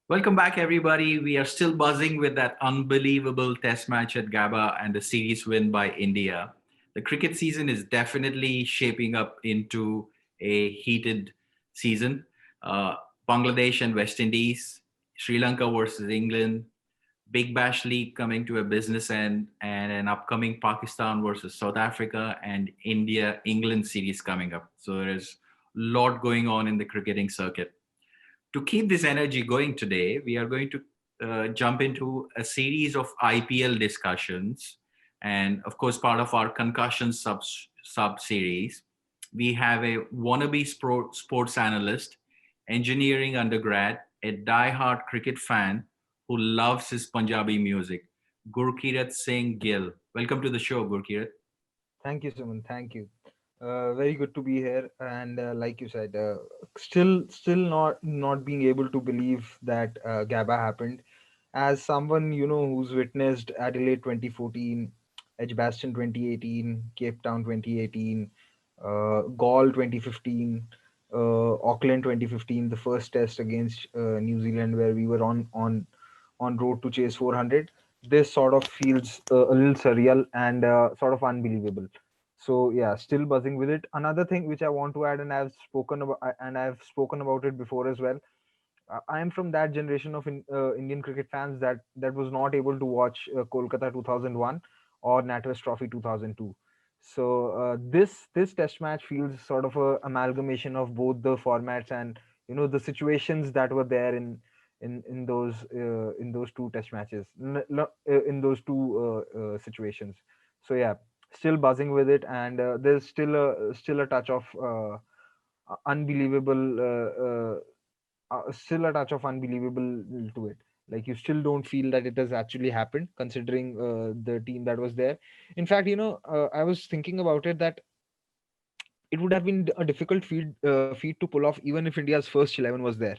Welcome back, everybody. We are still buzzing with that unbelievable test match at Gabba and the series win by India. The cricket season is definitely shaping up into a heated season. Uh, Bangladesh and West Indies, Sri Lanka versus England, Big Bash League coming to a business end, and an upcoming Pakistan versus South Africa and India England series coming up. So there's a lot going on in the cricketing circuit. To keep this energy going today, we are going to jump into a series of IPL discussions. And of course, part of our concussion sub series, we have a wannabe sports analyst, engineering undergrad, a die-hard cricket fan who loves his Punjabi music, Gurkirat Singh Gill. Welcome to the show, Gurkirat. Thank you, Suman. Thank you. Very good to be here. And like you said, still not being able to believe that Gabba happened. As someone who's witnessed Adelaide 2014, Edgbaston 2018, Cape Town 2018, Gaul 2015, Auckland 2015, the first test against New Zealand where we were on road to chase 400. This sort of feels a little surreal and sort of unbelievable. So yeah, still buzzing with it. Another thing which I want to add, and I've spoken about it before as well. I am from that generation of Indian cricket fans that was not able to watch Kolkata 2001 or NatWest Trophy 2002. So this test match feels sort of a amalgamation of both the formats and the situations that were there in those two test matches in those two situations. So yeah, still buzzing with it, and there's still a touch of unbelievable still a touch of unbelievable to it. Like, you still don't feel that it has actually happened, considering the team that was there. In fact, I was thinking about it, that it would have been a difficult feat to pull off, even if India's first 11 was there,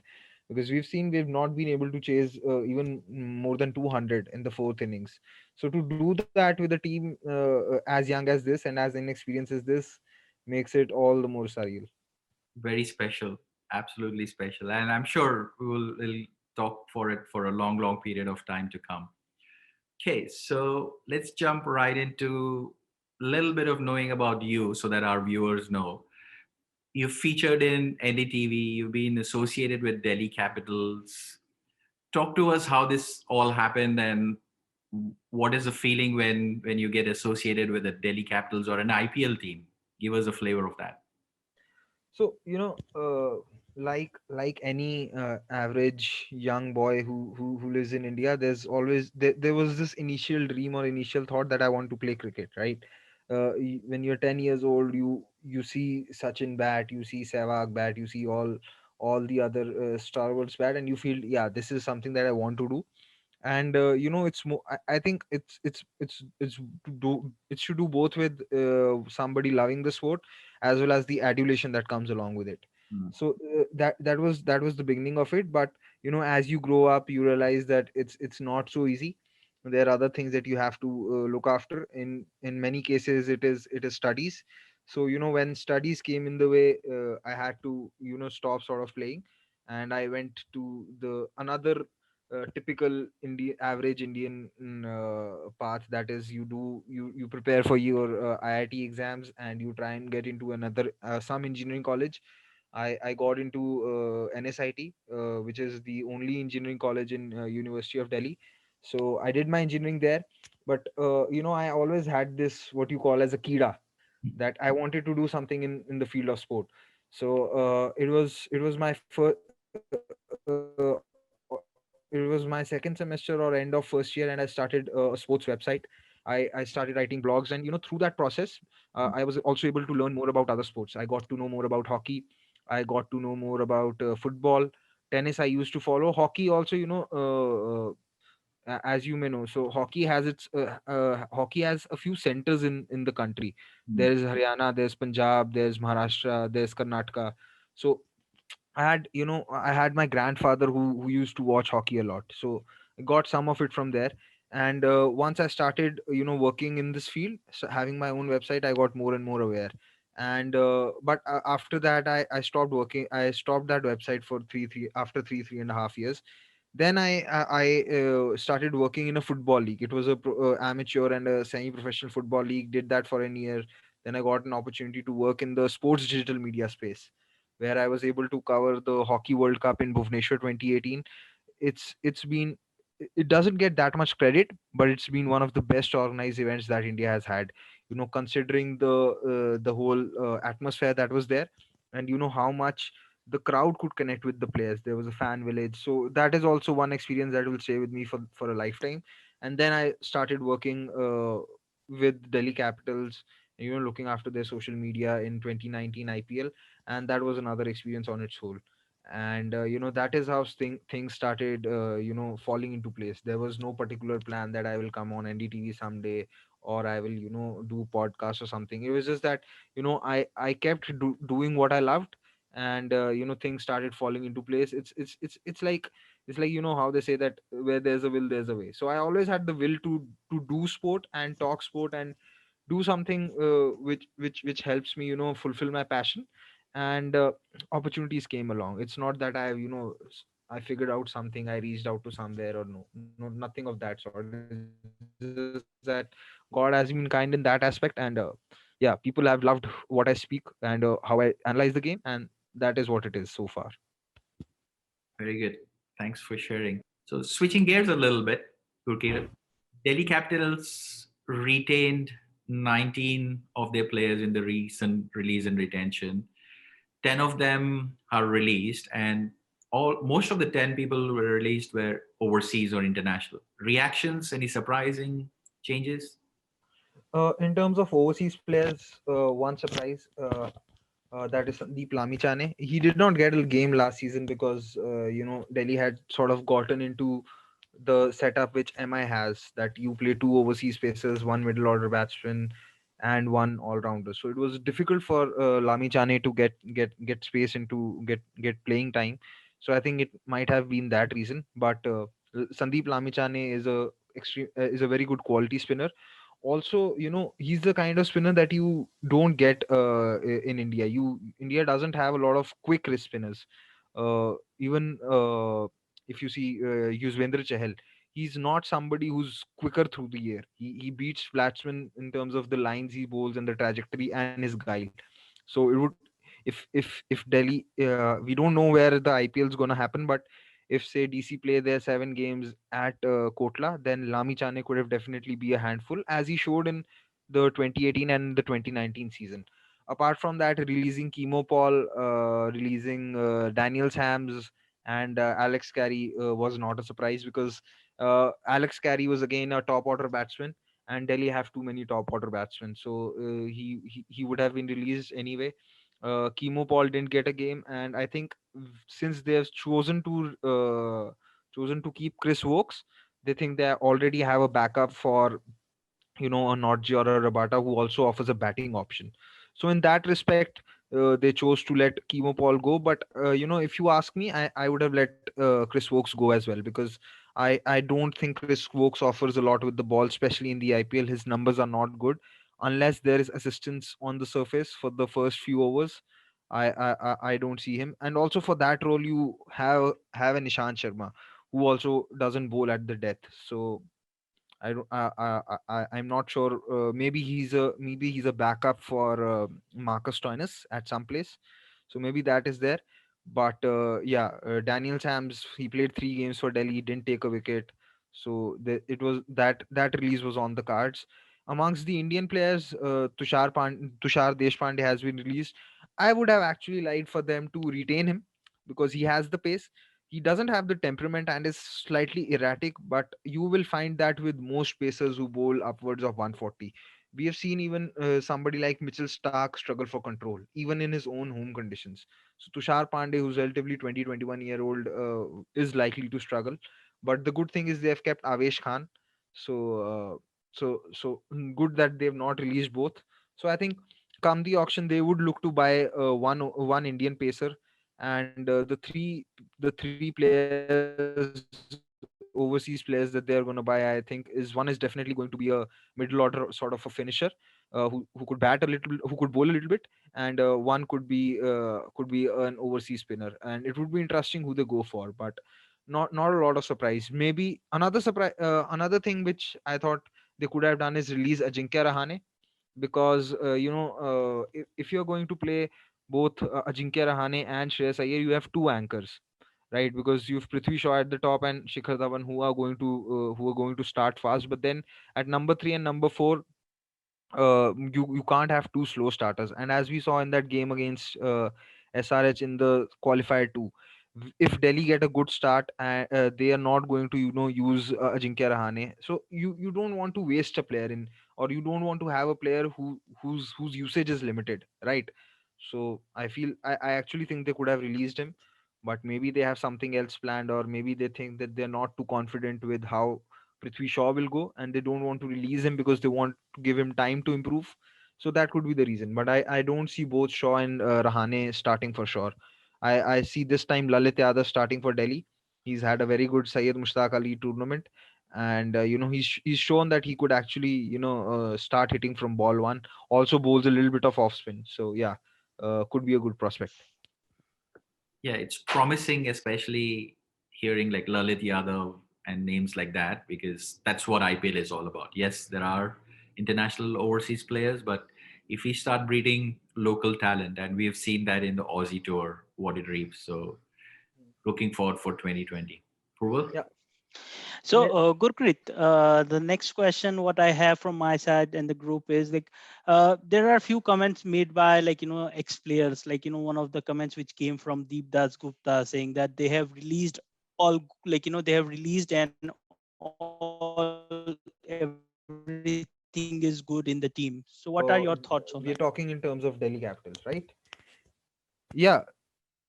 because we've not been able to chase even more than 200 in the fourth innings. So to do that with a team as young as this and as inexperienced as this makes it all the more surreal. Very special, absolutely special. And I'm sure we'll talk for it for a long, long period of time to come. Okay, so let's jump right into a little bit of knowing about you so that our viewers know. You've featured in NDTV, you've been associated with Delhi Capitals. Talk to us how this all happened and what is the feeling when you get associated with the Delhi Capitals or an IPL team. Give us a flavor of that. So like any average young boy who lives in India, there was this initial dream or initial thought that I want to play cricket, right? When you're 10 years old, you see Sachin bat, you see Sehwag bat, you see all the other stalwarts bat, and you feel, yeah, this is something that I want to do. And it's more, I think it should do both with somebody loving the sport as well as the adulation that comes along with it. Mm. So that was the beginning of it. But as you grow up, you realize that it's not so easy. There are other things that you have to look after. In many cases, it is studies. So when studies came in the way, I had to stop sort of playing, and I went to the another typical average Indian path. That is, you prepare for your IIT exams, and you try and get into another some engineering college. I got into NSIT, which is the only engineering college in University of Delhi. So I did my engineering there. But I always had this, what you call as a kida, that I wanted to do something in the field of sport. So it was my it was my second semester or end of first year, and I started a sports website. I started writing blogs, and through that process, I was also able to learn more about other sports. I got to know more about hockey. I got to know more about football. Tennis I used to follow. Hockey also, as you may know. So hockey has a few centers in the country. Mm. There is Haryana, there's Punjab, there's Maharashtra, there's Karnataka. So I had my grandfather who used to watch hockey a lot. So I got some of it from there. And once I started working in this field, so having my own website, I got more and more aware. And but after that, I stopped working. I stopped that website for three and a half years, Then I started working in a football league. It was a amateur and a semi-professional football league. Did that for a year. Then I got an opportunity to work in the sports digital media space, where I was able to cover the Hockey World Cup in Bhubaneswar 2018. It's been, it doesn't get that much credit, but it's been one of the best organized events that India has had. Considering the whole atmosphere that was there, and how much the crowd could connect with the players. There was a fan village, so that is also one experience that will stay with me for a lifetime. And then I started working with Delhi Capitals, looking after their social media in 2019 IPL, and that was another experience on its whole. And that is how things started falling into place. There was no particular plan that I will come on NDTV someday, or I will do podcast or something. It was just that I kept doing what I loved, and things started falling into place. It's like how they say that where there's a will there's a way. So I always had the will to do sport and talk sport and do something which helps me fulfill my passion. And opportunities came along. It's not that I figured out something, I reached out to somewhere, or no, nothing of that sort. It's just that God has been kind in that aspect. And yeah, people have loved what I speak and how I analyze the game, and that is what it is so far. Very good. Thanks for sharing. So switching gears a little bit, Gurkirat, Delhi Capitals retained 19 of their players in the recent release and retention. 10 of them are released, and all most of the 10 people who were released were overseas or international. Reactions, any surprising changes? In terms of overseas players, one surprise, that is Sandeep Lamichane. He did not get a game last season because Delhi had sort of gotten into the setup which MI has, that you play two overseas pacers, one middle order batsman, and one all rounder. So it was difficult for Lamichane to get space into get playing time. So I think it might have been that reason. But Sandeep Lamichane is a very good quality spinner. Also, he's the kind of spinner that you don't get in India. India doesn't have a lot of quick wrist spinners. Even if you see Yuzvendra Chahal, he's not somebody who's quicker through the air. He beats batsmen in terms of the lines he bowls and the trajectory and his guile. So it would, if Delhi, we don't know where the IPL is gonna happen, but if say DC play their 7 games at Kotla, then Lami Chane could have definitely be a handful, as he showed in the 2018 and the 2019 season. Apart from that, releasing Chemo Paul, releasing Daniel Hams and Alex Carey was not a surprise, because Alex Carey was again a top order batsman, and Delhi have too many top order batsmen, so he would have been released anyway. Chemo Paul didn't get a game, and I think since they have chosen to keep Chris Wokes, they think they already have a backup for a Notji or a Rabata who also offers a batting option. So in that respect, they chose to let Chemo Paul go. But if you ask me, I would have let Chris Wokes go as well, because I don't think Chris Wokes offers a lot with the ball, especially in the IPL. His numbers are not good unless there is assistance on the surface for the first few overs. I don't see him. And also for that role, you have a Nishant Sharma who also doesn't bowl at the death. So I don't. I'm not sure. Maybe he's a backup for Marcus Stoinis at some place. So maybe that is there. But yeah, Daniel Sams, he played 3 games for Delhi, didn't take a wicket. So it was that release was on the cards. Amongst the Indian players, Tushar Deshpande has been released. I would have actually liked for them to retain him, because he has the pace. He doesn't have the temperament and is slightly erratic, but you will find that with most pacers who bowl upwards of 140. We have seen even somebody like Mitchell Stark struggle for control, even in his own home conditions. So Tushar Pandey, who's relatively 20, 21 year old, is likely to struggle. But the good thing is they have kept Avesh Khan. So good that they've not released both. So I think come the auction, they would look to buy one Indian pacer, and the three players overseas players that they are going to buy, I think, is one is definitely going to be a middle order sort of a finisher, who could bat a little, who could bowl a little bit, and one could be an overseas spinner, and it would be interesting who they go for. But not a lot of surprise. Maybe another surprise, another thing which I thought they could have done is release Ajinkya Rahane, because if you're going to play both Ajinkya Rahane and Shreyas Iyer, you have two anchors, right? Because you've Prithvi Shaw at the top and Shikhar Dhawan, who are going to start fast. But then at number 3 and number 4, you can't have two slow starters. And as we saw in that game against SRH in the qualifier 2, if Delhi get a good start, they are not going to use Ajinkya Rahane. So you don't want to waste a player in, or you don't want to have a player whose usage is limited, right? So I actually think they could have released him, but maybe they have something else planned, or maybe they think that they're not too confident with how Prithvi Shaw will go, and they don't want to release him because they want to give him time to improve. So that could be the reason. But I don't see both Shaw and Rahane starting for sure. I see this time Lalit Yadav starting for Delhi. He's had a very good Syed Mushtaq Ali tournament, and he's shown that he could actually start hitting from ball one. Also bowls a little bit of off spin. So yeah, could be a good prospect. Yeah, it's promising, especially hearing like Lalit Yadav and names like that, because that's what IPL is all about. Yes, there are international overseas players, but if we start breeding local talent, and we have seen that in the Aussie tour, what it reaps. So looking forward for 2020. Purval? Yeah. So, Gurkrit, the next question, what I have from my side and the group is like, there are a few comments made by ex players, one of the comments which came from Deep Das Gupta saying that they have released all they have released and all everything is good in the team. So, what are your thoughts on that? We are talking in terms of Delhi Capitals, right? Yeah,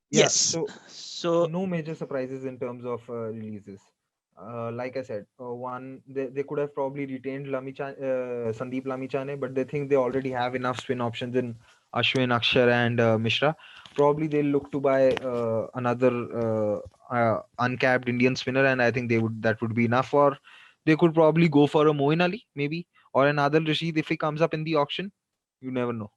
yeah. Yes. So So, no major surprises in terms of releases. Like I said, they could have probably retained Sandeep Lamichane, but they think they already have enough spin options in Ashwin, Akshar, and Mishra. Probably they'll look to buy another uncapped Indian spinner, and I think that would be enough. Or they could probably go for a Moin Ali, maybe, or another Rashid if he comes up in the auction. You never know.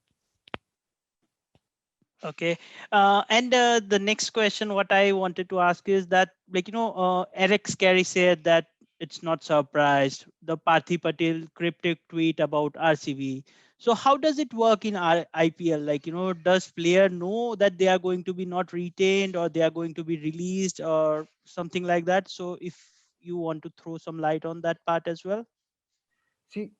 okay. And the next question, what I wanted to ask is that, Eric Scary said that it's not surprised. The Parthi Patel cryptic tweet about RCB. So how does it work in IPL? Does player know that they are going to be not retained or they are going to be released or something like that? So if you want to throw some light on that part as well. See,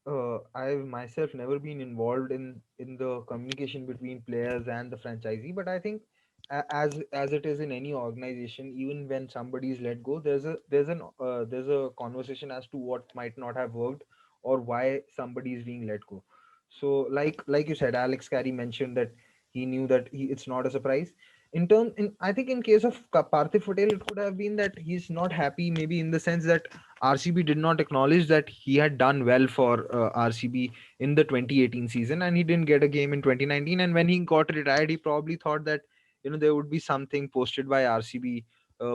I've myself never been involved in the communication between players and the franchisee, but I think as it is in any organization, even when somebody is let go, there's a conversation as to what might not have worked or why somebody is being let go. So, like you said, Alex Carey mentioned that he knew that it's not a surprise. I think in case of Parthiv Patel, it could have been that he's not happy, maybe in the sense that RCB did not acknowledge that he had done well for RCB in the 2018 season, and he didn't get a game in 2019. And when he got retired, he probably thought that there would be something posted by RCB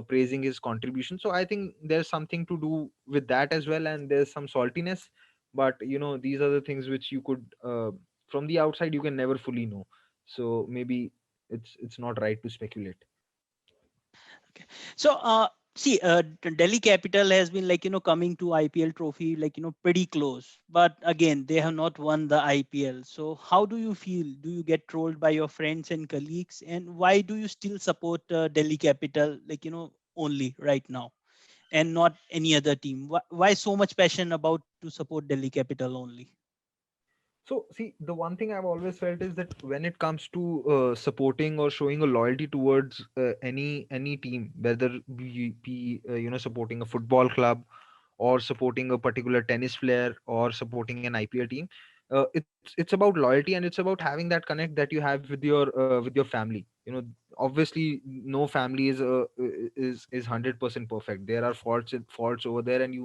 praising his contribution. So I think there's something to do with that as well, and there's some saltiness. But these are the things which you could, from the outside, you can never fully know. So maybe it's not right to speculate. Okay. So, see, Delhi Capital has been coming to IPL trophy pretty close, but again they have not won the IPL. So, how do you feel? Do you get trolled by your friends and colleagues, and why do you still support Delhi Capital only right now and not any other team? Why so much passion about to support Delhi Capital only? So, see, the one thing I've always felt is that when it comes to supporting or showing a loyalty towards any team, whether we be supporting a football club or supporting a particular tennis player or supporting an IPL team, it's about loyalty, and it's about having that connect that you have with your family. Obviously, no family is 100% perfect. There are faults over there, and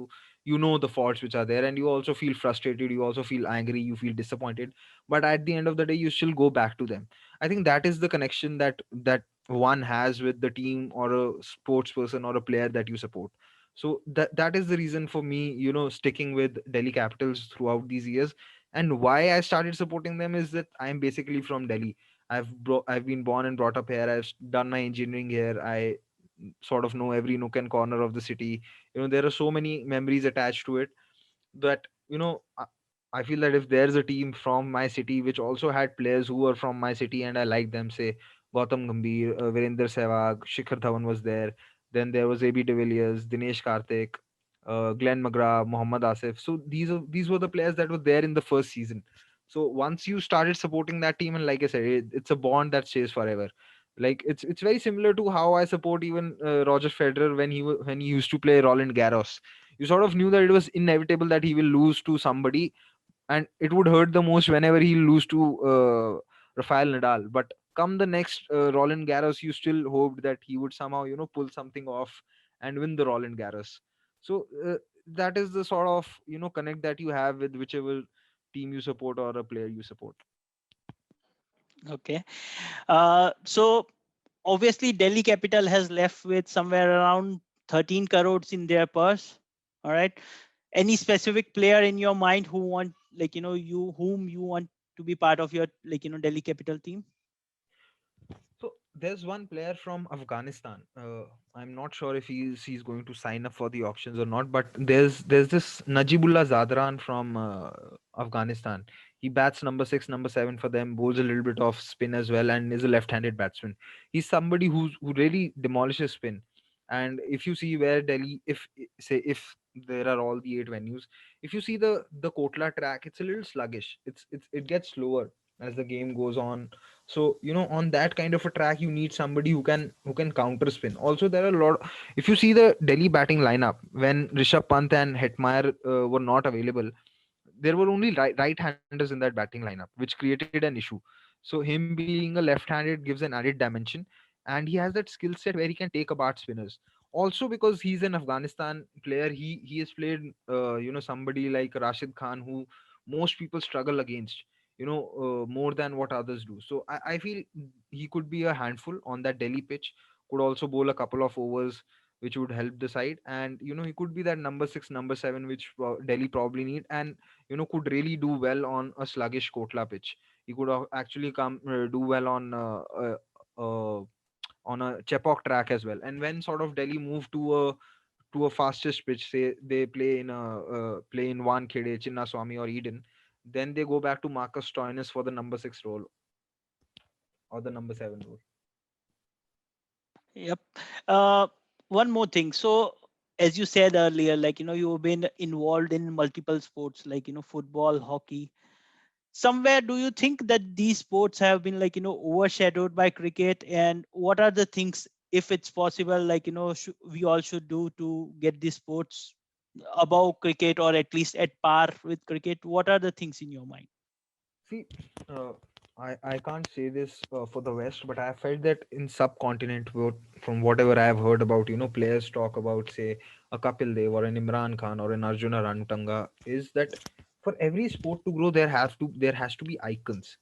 you know the faults which are there, and you also feel frustrated, you also feel angry, you feel disappointed, but at the end of the day you still go back to them. I think that is the connection that one has with the team or a sports person or a player that you support. So that is the reason for me sticking with Delhi Capitals throughout these years. And why I started supporting them is that I'm basically from Delhi. I've been born and brought up here. I've done my engineering here. I sort of know every nook and corner of the city. There are so many memories attached to it that I feel that if there's a team from my city which also had players who were from my city and I like them, say Gautam Gambhir, Virender Sehwag, Shikhar Dhawan was there. Then there was AB de Villiers, Dinesh Karthik, Glenn McGrath, Mohammad Asif. So these were the players that were there in the first season. So once you started supporting that team, and like I said, it's a bond that stays forever. Like it's very similar to how I support even Roger Federer when he used to play Roland Garros. You sort of knew that it was inevitable that he will lose to somebody, and it would hurt the most whenever he lose to Rafael Nadal. But come the next Roland Garros, you still hoped that he would somehow pull something off and win the Roland Garros. So that is the sort of connect that you have with whichever team you support or a player you support. Okay. So obviously Delhi Capital has left with somewhere around 13 crores in their purse. All right. Any specific player in your mind who want, you whom you want to be part of your, Delhi Capital team? So there's one player from Afghanistan. I'm not sure if he's going to sign up for the auctions or not, but there's this Najibullah Zadran from Afghanistan. He bats number 6, number 7 for them, bowls a little bit of spin as well, and is a left-handed batsman. He's somebody who really demolishes spin. And if you see where Delhi, if there are all the 8 venues, if you see the Kotla track, it's a little sluggish. It gets slower as the game goes on. So on that kind of a track you need somebody who can counter spin. Also, there are a lot, if you see the Delhi batting lineup, when Rishabh Pant and Hetmeyer were not available, there were only right-handers in that batting lineup, which created an issue. So him being a left-handed gives an added dimension, and he has that skill set where he can take apart spinners. Also, because he's an Afghanistan player, he has played somebody like Rashid Khan, who most people struggle against, more than what others do. So I feel he could be a handful on that Delhi pitch. Could also bowl a couple of overs, which would help the side, and he could be that number 6, number 7, which Delhi probably need, and could really do well on a sluggish Kotla pitch. He could actually come do well uh, on a Chepauk track as well. And when sort of Delhi move to a fastest pitch, say they play in Wankhede, Chinnaswamy or Eden, then they go back to Marcus Stoinis for the number 6 role or the number 7 role. Yep. Uh, One more thing. So, as you said earlier, you've been involved in multiple sports, football, hockey. Somewhere, do you think that these sports have been, overshadowed by cricket? And what are the things, if it's possible, we all should do to get these sports above cricket or at least at par with cricket? What are the things in your mind? See, uh, I can't say this for the West, but I felt that in subcontinent, from whatever I have heard about, players talk about, say, a Kapil Dev or an Imran Khan or an Arjuna Ranutanga, is that for every sport to grow, there has to be icons.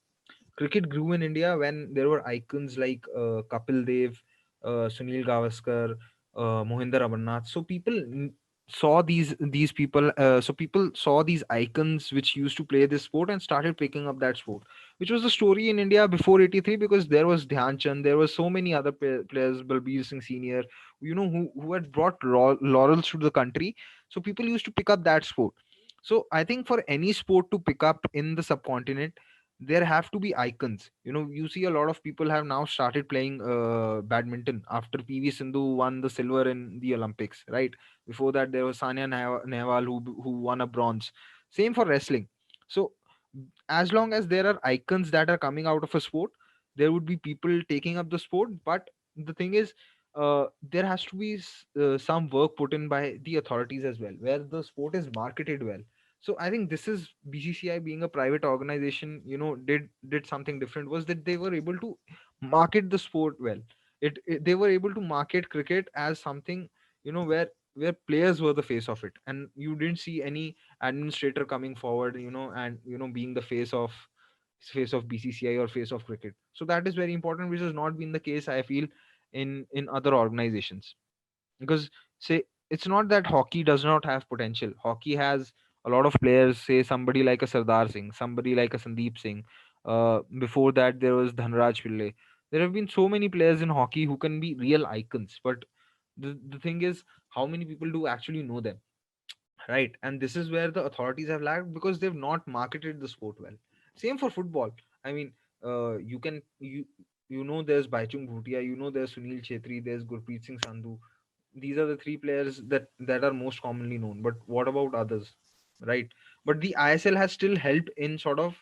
Cricket grew in India when there were icons like Kapil Dev, Sunil Gavaskar, Mohinder Amarnath. So people saw these people. So people saw these icons which used to play this sport and started picking up that sport, which was the story in India before '83, because there was Dhyan Chand, there were so many other players, Balbir Singh Senior, who had brought laurels to the country. So people used to pick up that sport. So I think for any sport to pick up in the subcontinent, there have to be icons. You see a lot of people have now started playing badminton after PV Sindhu won the silver in the Olympics, right? Before that, there was Sania Nehwal who won a bronze. Same for wrestling. So as long as there are icons that are coming out of a sport, there would be people taking up the sport. But the thing is, there has to be some work put in by the authorities as well, where the sport is marketed well. So I think this is BCCI, being a private organization, did something different, was that they were able to market the sport well. They were able to market cricket as something, where players were the face of it, and you didn't see any administrator coming forward, and being the face of BCCI or face of cricket. So that is very important, which has not been the case, I feel, in other organizations. Because, say, it's not that hockey does not have potential. Hockey has a lot of players, say somebody like a Sardar Singh, somebody like a Sandeep Singh. Before that, there was Dhanraj Pillai. There have been so many players in hockey who can be real icons, but The thing is, how many people do actually know them, right? And this is where the authorities have lagged because they've not marketed the sport well. Same for football. I mean, you can you know there's Baichung Bhutia, you know there's Sunil Chetri, there's Gurpreet Singh Sandhu. These are the three players that are most commonly known, but what about others, right? But the ISL has still helped in sort of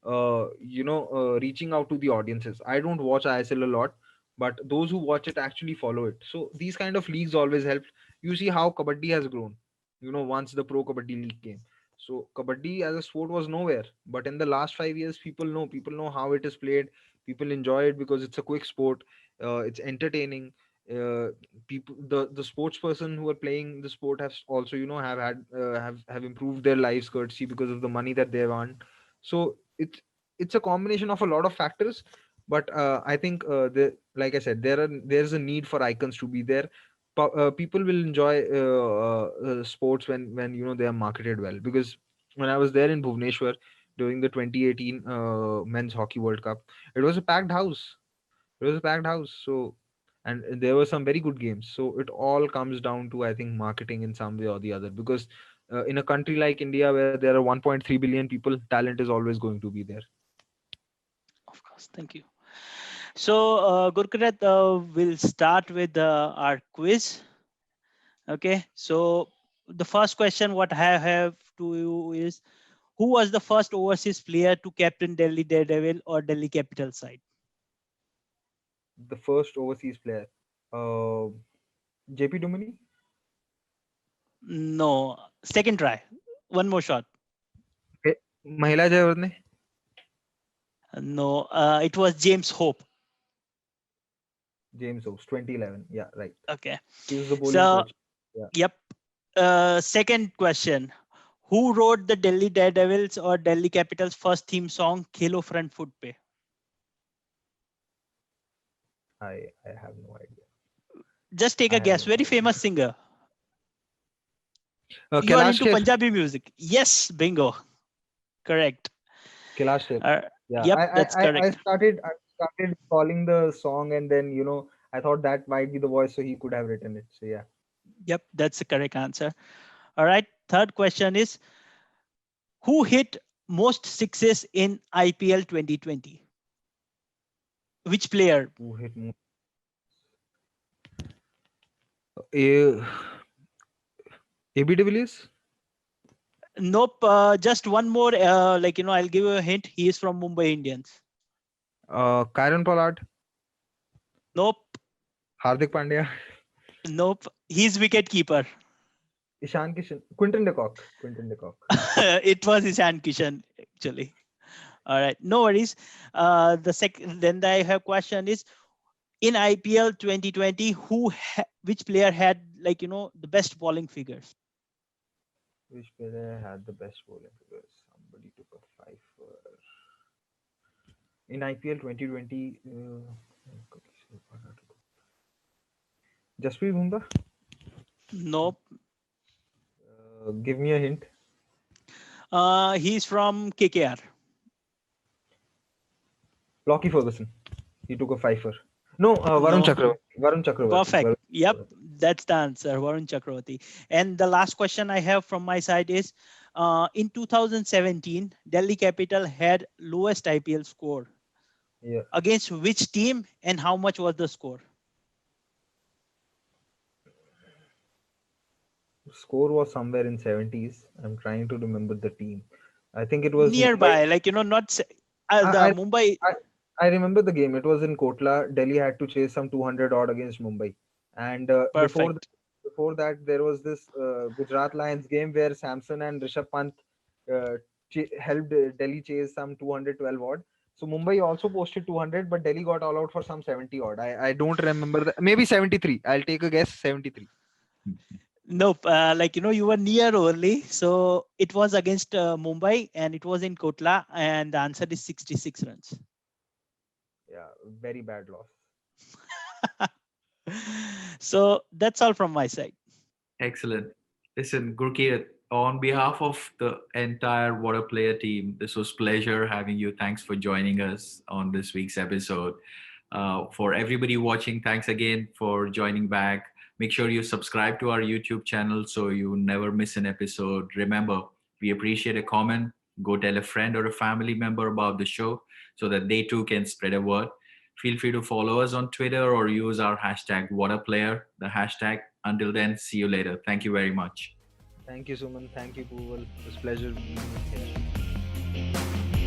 reaching out to the audiences. I don't watch ISL a lot, but those who watch it actually follow it. So these kind of leagues always help. You see how kabaddi has grown, once the pro kabaddi league came. So kabaddi as a sport was nowhere, but in the last 5 years people know how it is played. People enjoy it because it's a quick sport. It's entertaining. People, the sports person who are playing the sport have also have improved their lives courtesy because of the money that they earn. So it's a combination of a lot of factors. But I think like I said, there's a need for icons to be there. People will enjoy sports when they are marketed well. Because when I was there in Bhubaneswar during the 2018 men's hockey world cup, it was a packed house. It was a packed house. So, and there were some very good games. So it all comes down to, I think, marketing in some way or the other. Because in a country like India where there are 1.3 billion people, talent is always going to be there. Of course. Thank you. So, Gurkirat, we'll start with our quiz. Okay. So, the first question what I have to you is, who was the first overseas player to captain Delhi Daredevil or Delhi Capital side? The first overseas player, uh, JP Dumini. No. Second try. One more shot. Okay. Mahila Jayawardene. No. It was James Hope. James Oaks, 2011. Yeah, right. Okay. He was the bowling So, coach. Yeah. yep. Second question. Who wrote the Delhi Daredevils or Delhi Capitals first theme song, Khelo Front Foot Pe? I have no idea. Just take I a have guess. no Very idea. famous singer. You are Kailash into Kher. Punjabi music. Yes, bingo. Correct. Kailash Kher. Uh, Yeah, yep, that's I correct. started calling the song, and then I thought that might be the voice, so he could have written it. So yeah. Yep, that's the correct answer. All right. Third question is, who hit most sixes in IPL 2020? Which player? Who hit more? A AB de Villiers. Nope. Just one more. I'll give you a hint. He is from Mumbai Indians. Kyron Pollard. Nope. Hardik Pandya. Nope. He's wicket keeper. Ishan Kishan. Quinton de Kock. Quinton de Kock. It was Ishan Kishan actually. All right, no worries. The second, then I have question is, in IPL 2020, which player had the best bowling figures? Which player had the best bowling figures? Somebody took a five in IPL 2020. Jasprit Bumrah. Nope. Give me a hint. He's from KKR. Lockie Ferguson. He took a fifer. No, Varun No. Chakravarti. Varun Chakravarti. Perfect. Varun Yep, Chakravarti. that's the answer. Varun Chakravarti. And the last question I have from my side is, in 2017, Delhi Capital had lowest IPL score. Yeah. Against which team and how much was the score? Score was somewhere in 70s. I'm trying to remember the team. I think it was Mumbai. Nearby, not the I, Mumbai. I I remember the game. It was in Kotla. Delhi had to chase some 200 odd against Mumbai. And Perfect. before that, there was this Gujarat Lions game where Samson and Rishabh Pant helped Delhi chase some 212 odd. So Mumbai also posted 200, but Delhi got all out for some 70 odd. I don't remember maybe 73. I'll take a guess, 73. Nope. You were near only. So it was against Mumbai and it was in Kotla, and the answer is 66 runs. Yeah, very bad loss. So that's all from my side. Excellent. Listen, Gurkirat, on behalf of the entire Waadaplaya team, this was pleasure having you. Thanks for joining us on this week's episode. For everybody watching, thanks again for joining back. Make sure you subscribe to our YouTube channel so you never miss an episode. Remember, we appreciate a comment. Go tell a friend or a family member about the show so that they too can spread a word. Feel free to follow us on Twitter or use our hashtag Waadaplaya, the hashtag. Until then, see you later. Thank you very much. Thank you, Suman. Thank you, Pooval. It was pleasure being here.